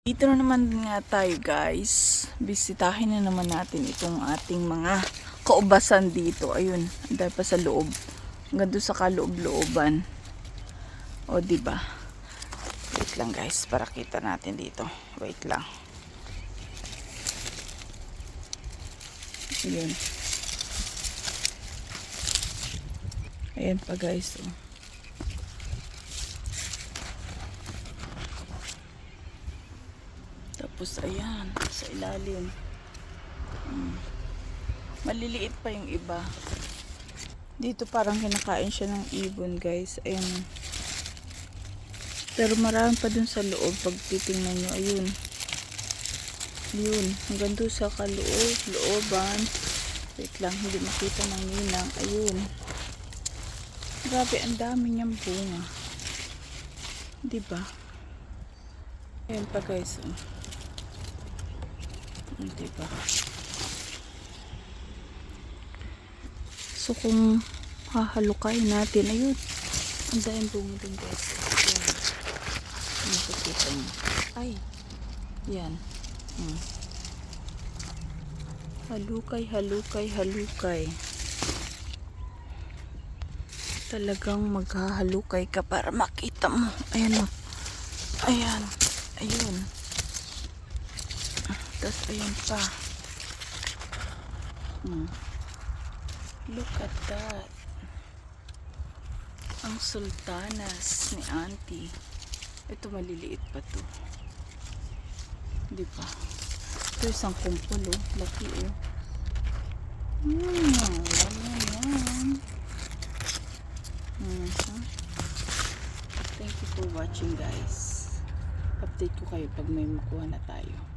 Dito na naman nga tayo guys. Bisitahin na naman natin itong ating mga kaubasan dito. Ayun, dahil pa sa loob. Hanggang doon sa kaloob-looban. O diba? Wait lang guys, para kita natin dito. Wait lang. Ayun. Ayan pa guys. Oh. Tapos ayan, sa ilalim. Maliliit pa yung iba. Dito parang kinakain siya ng ibon guys. Ayan. Pero marami pa dun sa loob. Pag titingnan nyo, ayun. Yun. Hanggang doon sa looban. Wait lang, hindi makita ng ninang. Ayun. Grabe, ang dami niyang bunga. Diba? Ayan pa guys. Oh. Diba? So kung hahalukay natin, ayun, ang daming bunga din guys. Ayan. Nakikita mo. Ay, yan. Halukay, halukay, halukay. Talagang maghahalukay ka para makita mo. Ayan o. Ayan. Ayun. Tapos ayan pa. Look at that. Ang sultanas ni auntie. Ito maliliit pa to. Diba? Ito isang kumpul oh. Laki oh. Thank you for watching guys. Update ko kayo pag may makuha na tayo.